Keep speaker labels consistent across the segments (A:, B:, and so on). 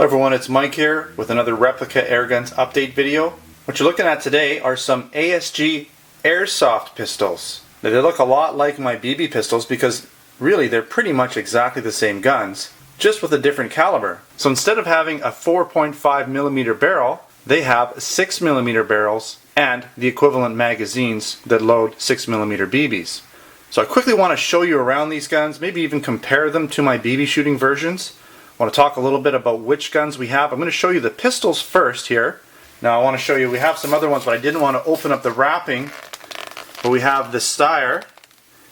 A: Hello everyone, it's Mike here with another Replica Airguns update video. What you're looking at today are some ASG Airsoft pistols. Now, they look a lot like my BB pistols because really they're pretty much exactly the same guns, just with a different caliber. So instead of having a 4.5mm barrel, they have 6mm barrels and the equivalent magazines that load 6mm BBs. So I quickly want to show you around these guns, maybe even compare them to my BB shooting versions. I want to talk a little bit about which guns we have. I'm going to show you the pistols first here. Now I want to show you, we have some other ones, but I didn't want to open up the wrapping. But we have the Steyr,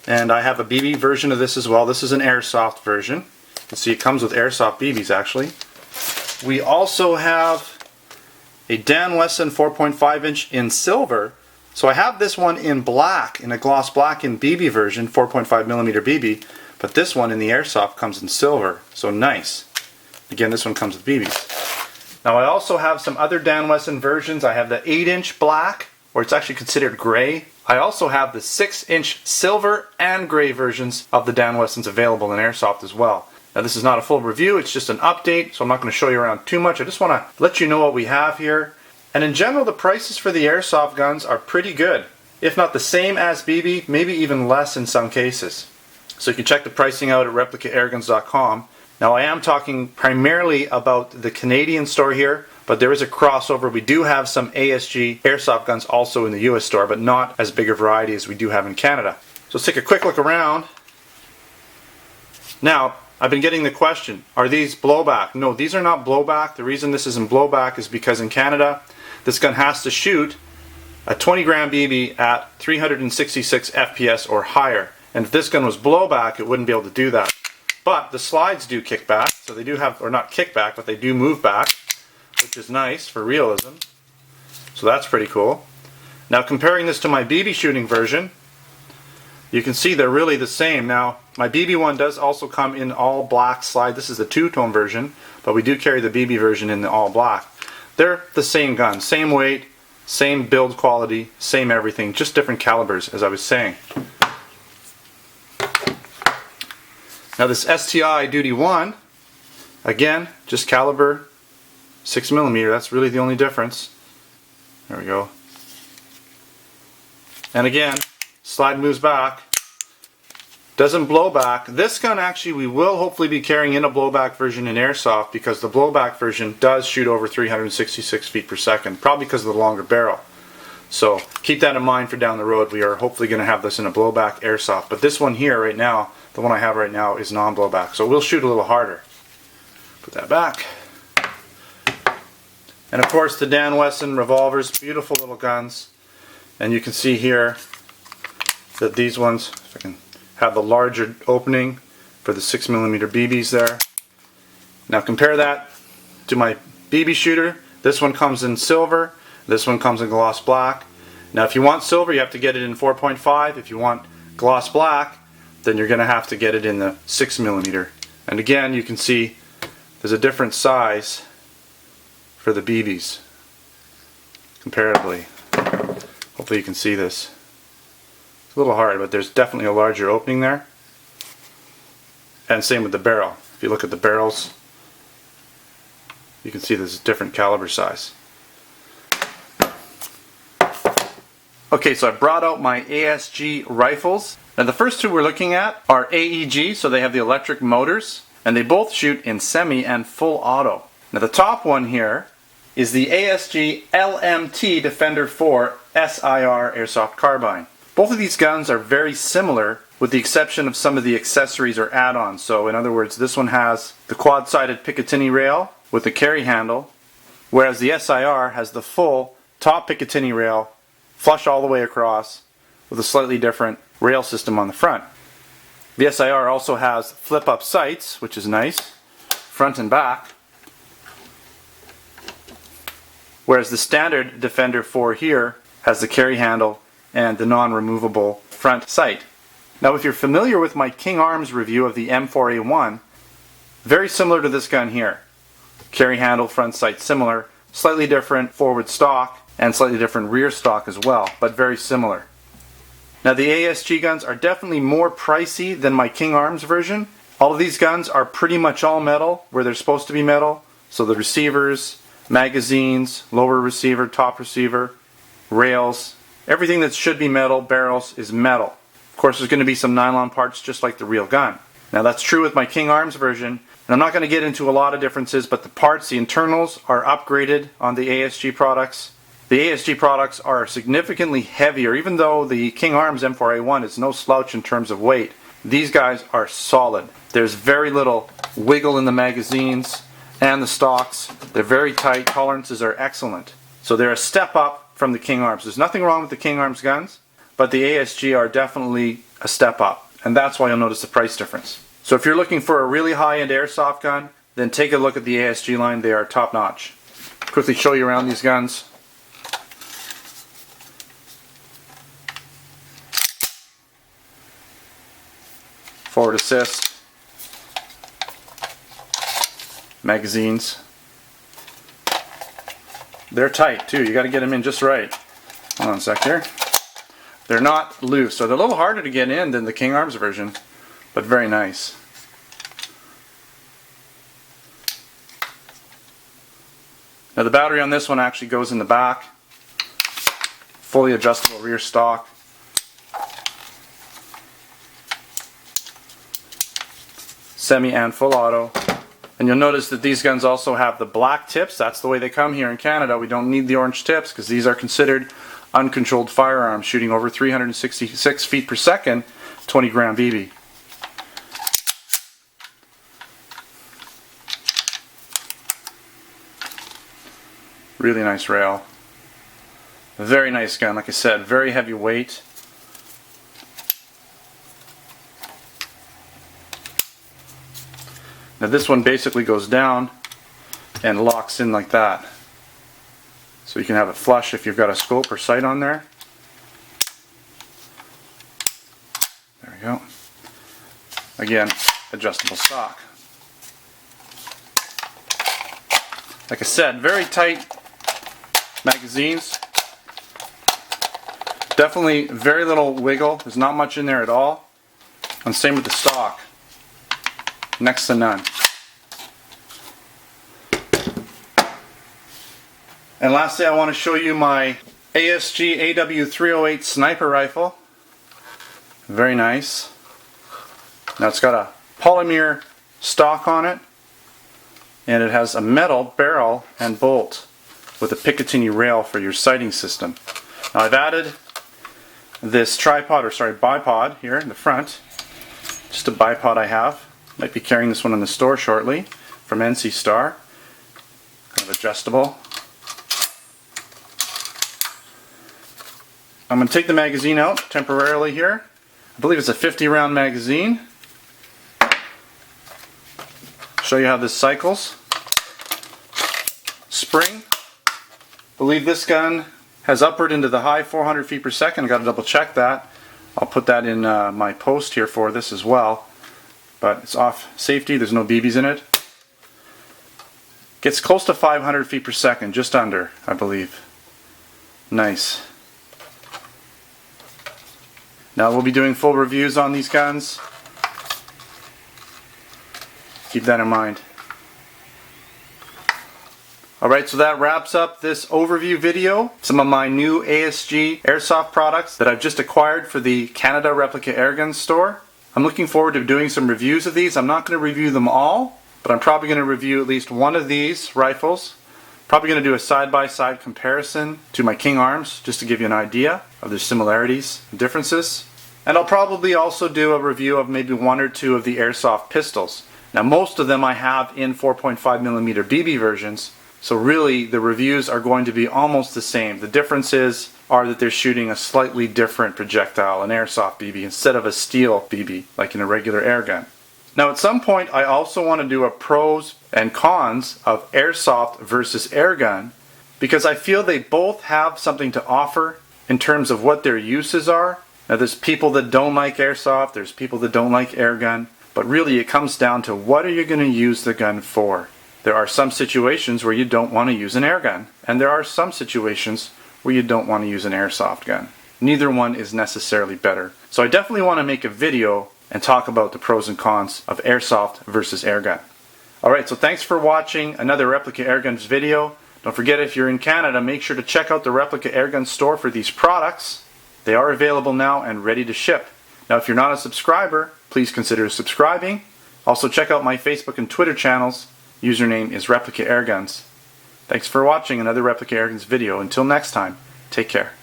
A: and I have a BB version of this as well. This is an Airsoft version. You can see it comes with Airsoft BBs actually. We also have a Dan Wesson 4.5 inch in silver. So I have this one in black, in a gloss black in BB version, 4.5mm BB, but this one in the Airsoft comes in silver, so nice. Again, this one comes with BBs. Now I also have some other Dan Wesson versions. I have the 8-inch black, or it's actually considered gray. I also have the 6-inch silver and gray versions of the Dan Wessons available in Airsoft as well. Now this is not a full review, it's just an update, so I'm not going to show you around too much. I just want to let you know what we have here. And in general, the prices for the Airsoft guns are pretty good. If not the same as BB, maybe even less in some cases. So you can check the pricing out at replicaairguns.com. Now I am talking primarily about the Canadian store here, but there is a crossover. We do have some ASG Airsoft guns also in the US store, but not as big a variety as we do have in Canada. So let's take a quick look around. Now, I've been getting the question, are these blowback? No, these are not blowback. The reason this isn't blowback is because in Canada, this gun has to shoot a 20 gram BB at 366 FPS or higher. And if this gun was blowback, it wouldn't be able to do that. But the slides do kick back, so they do have, or not kick back, but they do move back, which is nice for realism. So that's pretty cool. Now comparing this to my BB shooting version, you can see they're really the same. Now my BB one does also come in all black slide. This is the two-tone version, but we do carry the BB version in the all black. They're the same gun, same weight, same build quality, same everything, just different calibers, as I was saying. Now this STI Duty 1, again, just caliber 6mm, that's really the only difference. There we go. And again, slide moves back, doesn't blow back. This gun actually we will hopefully be carrying in a blowback version in Airsoft because the blowback version does shoot over 366 feet per second, probably because of the longer barrel. So keep that in mind for down the road. We are hopefully going to have this in a blowback Airsoft. But this one here right now, the one I have right now, is non-blowback. So we'll shoot a little harder. Put that back. And of course the Dan Wesson revolvers, beautiful little guns. And you can see here that these ones, if I can have the larger opening for the 6mm BBs there. Now compare that to my BB shooter. This one comes in silver. This one comes in gloss black. Now if you want silver, you have to get it in 4.5. If you want gloss black, then you're going to have to get it in the 6mm. And again, you can see there's a different size for the BBs comparatively. Hopefully you can see this. It's a little hard, but there's definitely a larger opening there. And same with the barrel. If you look at the barrels, you can see there's a different caliber size. Okay, so I brought out my ASG rifles. Now the first two we're looking at are AEG, so they have the electric motors, and they both shoot in semi and full auto. Now the top one here is the ASG LMT Defender 4 SIR Airsoft Carbine. Both of these guns are very similar with the exception of some of the accessories or add-ons. So in other words, this one has the quad-sided Picatinny rail with the carry handle, whereas the SIR has the full top Picatinny rail, flush all the way across, with a slightly different rail system on the front. The SIR also has flip-up sights, which is nice, front and back, whereas the standard Defender 4 here has the carry handle and the non-removable front sight. Now if you're familiar with my King Arms review of the M4A1, very similar to this gun here. Carry handle, front sight similar, slightly different forward stock, and slightly different rear stock as well, but very similar. Now the ASG guns are definitely more pricey than my King Arms version. All of these guns are pretty much all metal where they're supposed to be metal. So the receivers, magazines, lower receiver, top receiver, rails, everything that should be metal, barrels, is metal. Of course, there's going to be some nylon parts just like the real gun. Now that's true with my King Arms version, and I'm not going to get into a lot of differences, but the parts, the internals, are upgraded on the ASG products. The ASG products are significantly heavier, even though the King Arms M4A1 is no slouch in terms of weight. These guys are solid. There's very little wiggle in the magazines and the stocks. They're very tight. Tolerances are excellent. So they're a step up from the King Arms. There's nothing wrong with the King Arms guns, but the ASG are definitely a step up. And that's why you'll notice the price difference. So if you're looking for a really high-end airsoft gun, then take a look at the ASG line. They are top-notch. Quickly show you around these guns. Forward assist, magazines. They're tight too, you got to get them in just right. Hold on a sec here. They're not loose, so they're a little harder to get in than the King Arms version, but very nice. Now the battery on this one actually goes in the back. Fully adjustable rear stock. Semi and full auto. And you'll notice that these guns also have the black tips. That's the way they come here in Canada. We don't need the orange tips because these are considered uncontrolled firearms shooting over 366 feet per second, 20 gram BB. Really nice rail. Very nice gun, like I said, very heavy weight. Now this one basically goes down and locks in like that. So you can have it flush if you've got a scope or sight on there. There we go. Again, adjustable stock. Like I said, very tight magazines. Definitely very little wiggle. There's not much in there at all. And same with the stock. Next to none. And lastly, I want to show you my ASG AW308 sniper rifle. Very nice. Now it's got a polymer stock on it, and it has a metal barrel and bolt with a Picatinny rail for your sighting system. Now I've added this bipod here in the front. Just a bipod I have. Might be carrying this one in the store shortly from NC Star. Kind of adjustable. I'm going to take the magazine out temporarily here. I believe it's a 50 round magazine. Show you how this cycles. Spring. I believe this gun has upward into the high 400 feet per second. I got to double check that. I'll put that in my post here for this as well. But it's off safety, there's no BBs in it. Gets close to 500 feet per second, just under, I believe. Nice. Now we'll be doing full reviews on these guns. Keep that in mind. Alright, so that wraps up this overview video. Some of my new ASG Airsoft products that I've just acquired for the Canada Replica Airguns Store. I'm looking forward to doing some reviews of these. I'm not going to review them all, but I'm probably going to review at least one of these rifles. Probably going to do a side-by-side comparison to my King Arms, just to give you an idea of their similarities and differences. And I'll probably also do a review of maybe one or two of the Airsoft pistols. Now most of them I have in 4.5mm BB versions, so really the reviews are going to be almost the same. The differences are that they're shooting a slightly different projectile, an Airsoft BB, instead of a steel BB, like in a regular airgun. Now at some point I also want to do a pros and cons of Airsoft versus airgun, because I feel they both have something to offer in terms of what their uses are. Now there's people that don't like Airsoft, there's people that don't like airgun, but really it comes down to what are you going to use the gun for. There are some situations where you don't want to use an airgun, and there are some situations where you don't want to use an airsoft gun. Neither one is necessarily better. So I definitely want to make a video and talk about the pros and cons of airsoft versus airgun. Alright, so thanks for watching another Replica Airguns video. Don't forget, if you're in Canada, make sure to check out the Replica Airguns Store for these products. They are available now and ready to ship. Now, if you're not a subscriber, please consider subscribing. Also, check out my Facebook and Twitter channels. Username is Replica Airguns. Thanks for watching another Replica Airguns video. Until next time, take care.